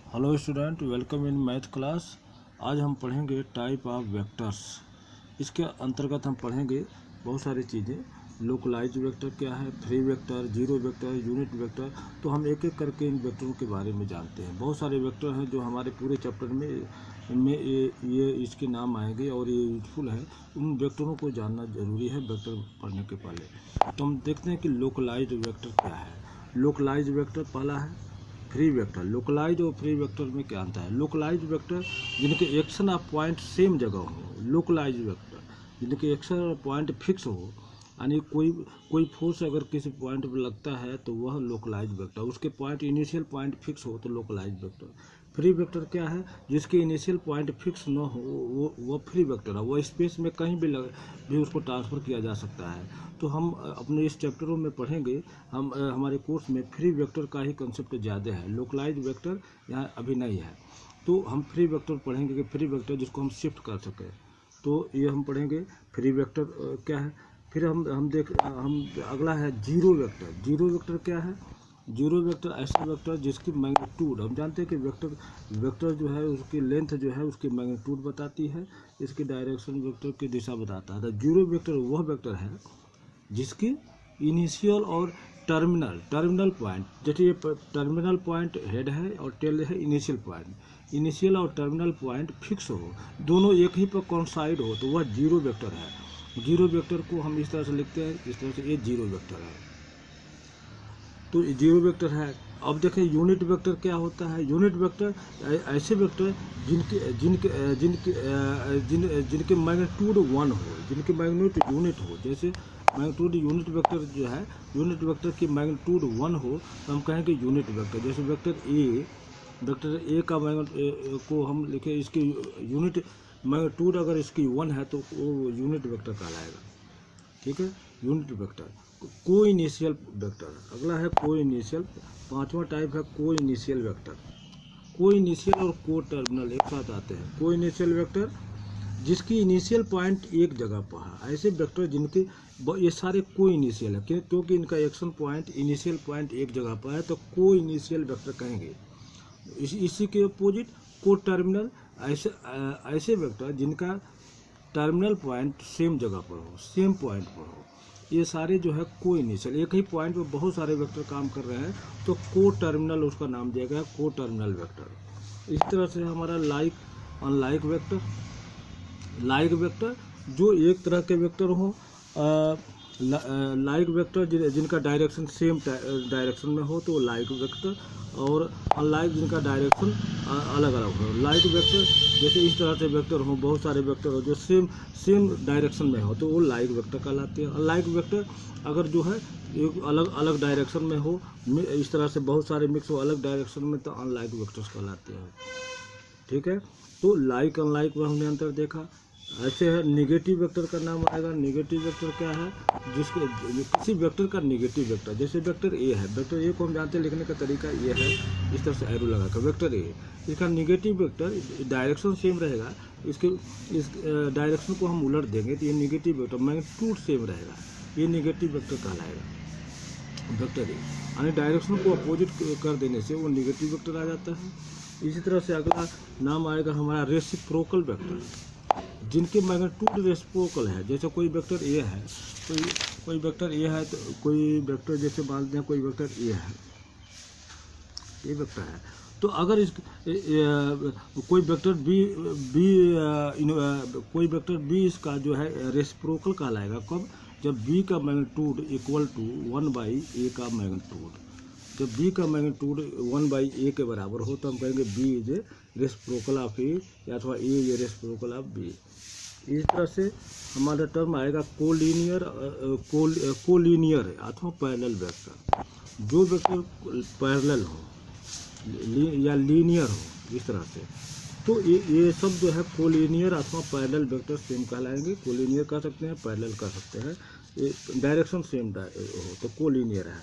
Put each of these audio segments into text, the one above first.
Hello student, welcome in math class. आज हम पढ़ेंगे टाइप ऑफ वेक्टर्स। इसके अंतर्गत हम पढ़ेंगे बहुत सारी चीज़ें। लोकलाइज वेक्टर क्या है, free vector, zero vector, unit vector. तो हम एक एक करके इन वेक्टरों के बारे में जानते हैं। बहुत सारे वेक्टर हैं जो हमारे पूरे चैप्टर में ये इसके नाम आएंगे और ये यूजफुल है। उन वेक्टरों को जानना जरूरी है वेक्टर पढ़ने के पहले। तो हम देखते हैं कि लोकलाइज वेक्टर क्या है। लोकलाइज वेक्टर पहला है फ्री वेक्टर। लोकलाइज और फ्री वेक्टर में क्या अंतर है? लोकलाइज वेक्टर जिनके एक्शन ऑफ पॉइंट सेम जगह हो। लोकलाइज वेक्टर जिनके एक्शन और पॉइंट फिक्स हो, यानी कोई फोर्स अगर किसी पॉइंट पर लगता है तो वह लोकलाइज वेक्टर, उसके पॉइंट इनिशियल पॉइंट फिक्स हो तो लोकलाइज वेक्टर। फ्री वेक्टर क्या है? जिसके इनिशियल पॉइंट फिक्स न हो वो फ्री वेक्टर है। वो स्पेस में कहीं भी उसको ट्रांसफ़र किया जा सकता है। तो हम अपने इस चैप्टरों में पढ़ेंगे। हम हमारे कोर्स में फ्री वेक्टर का ही कंसेप्ट ज़्यादा है, लोकलाइज वेक्टर यहाँ अभी नहीं है। तो हम फ्री वेक्टर पढ़ेंगे कि फ्री वेक्टर जिसको हम शिफ्ट कर सकें। तो ये हम पढ़ेंगे फ्री वेक्टर क्या है। फिर हम अगला है जीरो वेक्टर। जीरो वेक्टर क्या है? जीरो वेक्टर ऐसा वेक्टर जिसकी मैग्नीट्यूड, हम जानते हैं कि वेक्टर जो है उसकी लेंथ जो है उसकी मैग्नीट्यूड बताती है, इसकी डायरेक्शन वेक्टर की दिशा बताता है। तो जीरो वेक्टर वह वेक्टर है जिसकी इनिशियल और टर्मिनल पॉइंट, जैसे ये टर्मिनल पॉइंट हेड है और टेल है इनिशियल पॉइंट, इनिशियल और टर्मिनल पॉइंट फिक्स हो, दोनों एक ही पर कॉन्साइड हो, तो वह जीरो वेक्टर है। जीरो वेक्टर को हम इस तरह से लिखते हैं, इस तरह से ये जीरो वेक्टर है। तो जीरो वेक्टर है। अब देखें यूनिट वेक्टर क्या होता है। यूनिट वेक्टर ऐसे वेक्टर जिनके मैग्नीट्यूड वन हो, जिनके मैग्नीट्यूड यूनिट हो। जैसे मैग्नीट्यूड यूनिट वेक्टर जो है, यूनिट वेक्टर की मैग्नीट्यूड वन हो तो हम कहेंगे यूनिट वेक्टर। जैसे वेक्टर ए का को हम लिखे, इसकी यूनिट मैग्नीट्यूड अगर इसकी वन है तो वो यूनिट वेक्टर कहलाएगा। ठीक है, यूनिट वेक्टर। को इनिशियल वेक्टर अगला है। को इनिशियल, पांचवा टाइप है को इनिशियल वेक्टर। को इनिशियल और को टर्मिनल एक साथ आते हैं। को इनिशियल वेक्टर जिसकी इनिशियल पॉइंट एक जगह पर है। ऐसे वेक्टर जिनके ये सारे को इनिशियल है, क्योंकि इनका एक्शन पॉइंट इनिशियल पॉइंट एक जगह पर है तो को इनिशियल वेक्टर कहेंगे। इसी के अपोजिट को टर्मिनल, ऐसे वेक्टर जिनका टर्मिनल पॉइंट सेम जगह पर हो, सेम पॉइंट पर हो। ये सारे जो है को इनिशियल, एक ही पॉइंट पर बहुत सारे वेक्टर काम कर रहे हैं तो को टर्मिनल उसका नाम दिया गया, को टर्मिनल वेक्टर। इस तरह से हमारा like unlike vector. Like vector जो एक तरह के वेक्टर हो, लाइक वेक्टर जिनका डायरेक्शन सेम डायरेक्शन में हो तो लाइक वेक्टर, और अनलाइक जिनका डायरेक्शन अलग अलग हो। लाइक वेक्टर जैसे इस तरह से वेक्टर हो, बहुत सारे वेक्टर हो जो सेम डायरेक्शन में हो तो वो लाइक वेक्टर कहलाते हैं। अनलाइक वेक्टर अगर जो है एक अलग अलग डायरेक्शन में हो, इस तरह से बहुत सारे मिक्स हो अलग डायरेक्शन में, तो अनलाइक वेक्टर्स कहलाते हैं। ठीक है, तो लाइक अनलाइक में हमने अंतर देखा। ऐसे है निगेटिव वेक्टर का नाम आएगा। निगेटिव वेक्टर क्या है? जिसके किसी वेक्टर का निगेटिव वेक्टर, जैसे वेक्टर ए है, वेक्टर ए को हम जानते हैं लिखने का तरीका ये है, इस तरह से एरो लगाकर वेक्टर ए। इसका निगेटिव वेक्टर डायरेक्शन सेम रहेगा, इस डायरेक्शन को हम उलट देंगे तो ये निगेटिव वेक्टर मैग्नीट्यूड सेम रहेगा, ये निगेटिव वेक्टर कहलाएगा वेक्टर ए। यानी डायरेक्शन को अपोजिट कर देने से वो निगेटिव वेक्टर आ जाता है। इसी तरह से अगला नाम आएगा हमारा रेसिप्रोकल वेक्टर, जिनके मैग्नीट्यूड रेसिप्रोकल है। जैसे कोई वेक्टर ए है, कोई वेक्टर ए है, तो कोई वेक्टर जैसे मानते हैं कोई वेक्टर ए है, ये वेक्टर है, तो अगर कोई वेक्टर कोई वेक्टर बी इसका जो है रेसिप्रोकल कहलाएगा। कब? जब बी का मैग्नीट्यूड इक्वल टू 1/a का मैग्नीट्यूड। जब b का मैग्नीट्यूड 1/a के बराबर हो तो हम कहेंगे b is a reciprocal of a, या अथवा a is a reciprocal of b। इस तरह से हमारा टर्म आएगा कोलिनियर अथवा पैरेलल वेक्टर। जो वेक्टर पैरेलल हो या लीनियर हो, इस तरह से, तो ये सब जो है कोलिनियर अथवा पैरेलल वेक्टर सेम कहलाएंगे। कोलिनियर कह सकते हैं, पैरेलल कह सकते हैं, डायरेक्शन सेम हो तो कोलिनियर है।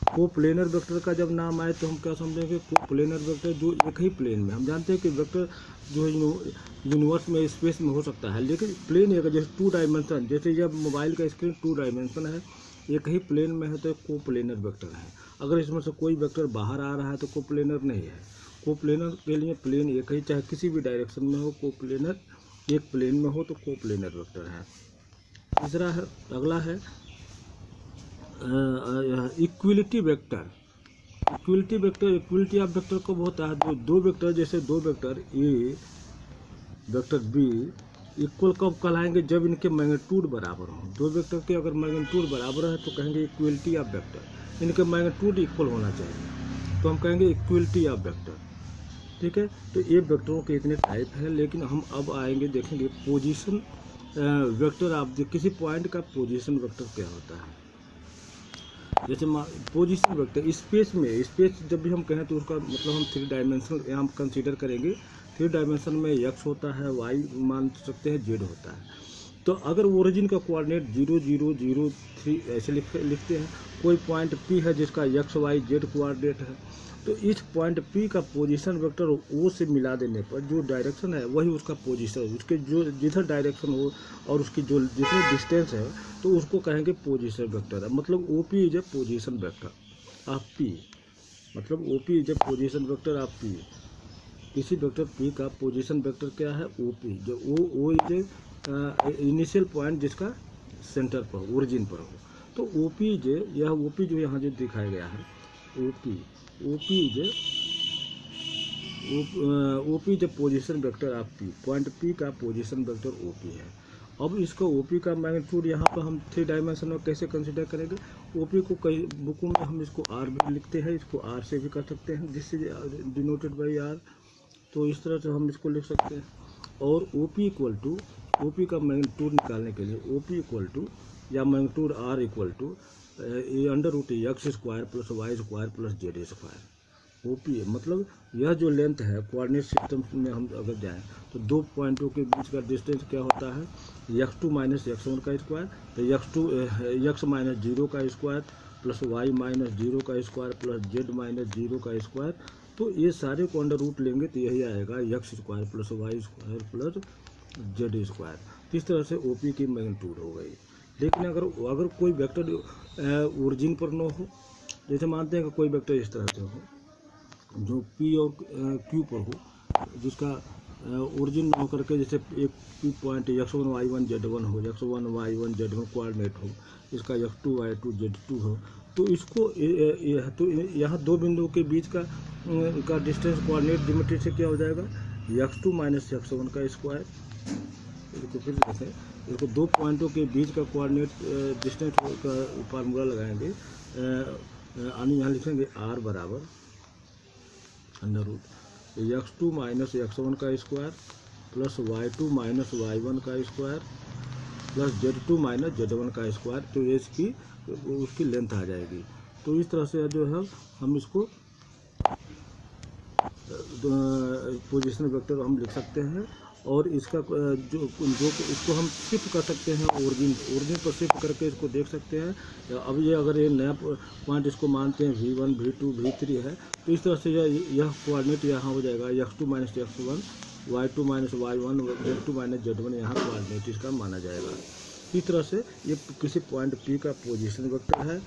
कोप्लेनर वेक्टर का जब नाम आए तो हम क्या समझेंगे? कोप्लेनर वेक्टर जो एक ही प्लेन में, हम जानते हैं कि वेक्टर जो है यूनिवर्स में स्पेस में हो सकता है, लेकिन प्लेन एक, जैसे टू डायमेंशन, जैसे जब मोबाइल का स्क्रीन टू डायमेंशन है, एक ही प्लेन में है तो कोप्लेनर वेक्टर है। अगर इसमें से कोई वेक्टर बाहर आ रहा है तो कोप्लेनर नहीं है। कोप्लेनर के लिए प्लेन एक ही, चाहे किसी भी डायरेक्शन में हो, कोप्लेनर एक प्लेन में हो तो कोप्लेनर वेक्टर है। तीसरा है, अगला है equality vector. Equality vector, equality of vector को होता है दो वेक्टर, जैसे दो vector a vector b equal कब कहलाएंगे, जब इनके मैग्नीट्यूड बराबर हों। दो वेक्टर के अगर मैग्नीट्यूड बराबर है तो कहेंगे इक्विलिटी ऑफ वेक्टर। इनके मैग्नीट्यूड इक्वल होना चाहिए तो हम कहेंगे इक्विलिटी ऑफ वेक्टर। ठीक है, तो ये वेक्टरों के इतने टाइप है, लेकिन हम अब आएंगे देखेंगे पोजीशन वेक्टर ऑफ किसी पॉइंट का पोजीशन वेक्टर क्या होता है। जैसे पोजीशन वेक्टर स्पेस में, स्पेस जब भी हम कहें तो उसका मतलब हम 3 डायमेंशनल हम कंसीडर करेंगे। 3 डायमेंशन में x होता है, y मान सकते हैं, z होता है। तो अगर ओरिजिन का कोऑर्डिनेट 0 0 0 3 ऐसे लिखते हैं, कोई पॉइंट P है जिसका x y z कोऑर्डिनेट है, तो इस पॉइंट P का पोजीशन वेक्टर O से मिला देने पर जो डायरेक्शन है वही उसका पोजीशन, उसके जो जिधर डायरेक्शन हो और उसकी जो जितनी डिस्टेंस है तो उसको कहेंगे पोजीशन वेक्टर है। मतलब OP is a position vector of P, मतलब OP is a position vector of P। किसी वेक्टर P का पोजीशन वेक्टर क्या है, OP, जो O is a initial point जिसका सेंटर पर ओरिजिन पर हो। तो OP जो यह OP जो यहाँ जो दिखाया गया है OP is a position vector of P। Point P का पोजीशन वेक्टर OP है। अब इसका OP का मैग्नीट्यूड यहाँ पर हम 3 डायमेंशन में कैसे कंसीडर करेंगे। OP को कई बुकों में हम इसको R भी लिखते हैं, इसको R से भी कर सकते हैं, this is denoted by R। तो इस तरह से हम इसको लिख सकते हैं। और OP इक्वल टू, OP का मैग्नीट्यूड निकालने के लिए OP इक्वल टू या magnitude R equal to √x² + y² + z²। OP मतलब यह जो लेंथ है कोऑर्डिनेट सिस्टम में हम अगर जाएं तो दो पॉइंटों के बीच का डिस्टेंस क्या होता है, x2 - x1 का स्क्वायर, तो x - 0 का स्क्वायर प्लस y - 0 का स्क्वायर प्लस z - 0 का स्क्वायर। तो ये सारे को अंडर रूट लेंगे तो यही आएगा x² + y² + z²। इस तरह से OP की मैग्नीट्यूड हो गई। लेकिन अगर कोई वेक्टर ओरिजिन पर न हो, जैसे मानते हैं कि कोई वेक्टर इस तरह से हो जो P और Q पर हो, जिसका ओरिजिन न होकर के जैसे एक P point x1 y1 z1 हो, x1 y1 z1 कोऑर्डिनेट हो, इसका x2 y2 z2 हो, तो इसको तो यहाँ दो बिंदुओं के बीच का डिस्टेंस कोऑर्डिनेट ज्योमेट्री से क्या हो जाएगा, x2 - x1 का स्क्वायर। इसको फिर देखें, इसको दो पॉइंटों के बीच का कोऑर्डिनेट डिस्टेंस का फार्मूला लगाएंगे, यहाँ लिखेंगे R बराबर √x2 - x1 का स्क्वायर प्लस y2 - y1 का स्क्वायर प्लस z2 - z1 का स्क्वायर। तो ये उसकी लेंथ आ जाएगी। तो इस तरह से जो है हम इसको पोजीशन वेक्टर हम लिख सकते हैं। और इसका जो इसको हम शिफ्ट कर सकते हैं ओरिजिन पर शिफ्ट करके इसको देख सकते हैं। अब ये अगर ये नया पॉइंट इसको मानते हैं V1 V2 V3 है, तो इस तरह से यह कोऑर्डिनेट यहाँ हो जाएगा x2 - x1 y2 - y1 z2 - z1, यहाँ कोऑर्डिनेट इसका माना जाएगा। इस तरह से ये किसी पॉइंट P का पोजीशन वेक्टर है।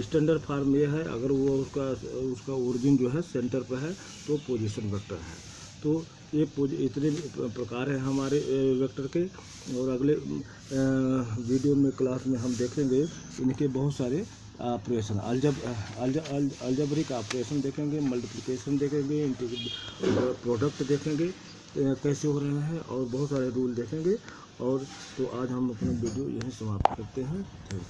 स्टैंडर्ड फॉर्म ये है, अगर वो उसका ओरिजिन जो है सेंटर पर है तो पोजीशन वेक्टर है। तो ये इतने प्रकार हैं हमारे वेक्टर के। और अगले वीडियो में क्लास में हम देखेंगे इनके बहुत सारे ऑपरेशन, अलजेब्रिक ऑपरेशन देखेंगे, मल्टीप्लिकेशन देखेंगे, प्रोडक्ट देखेंगे कैसे हो रहे हैं, और बहुत सारे रूल देखेंगे। और तो आज हम अपना वीडियो यहीं समाप्त करते हैं।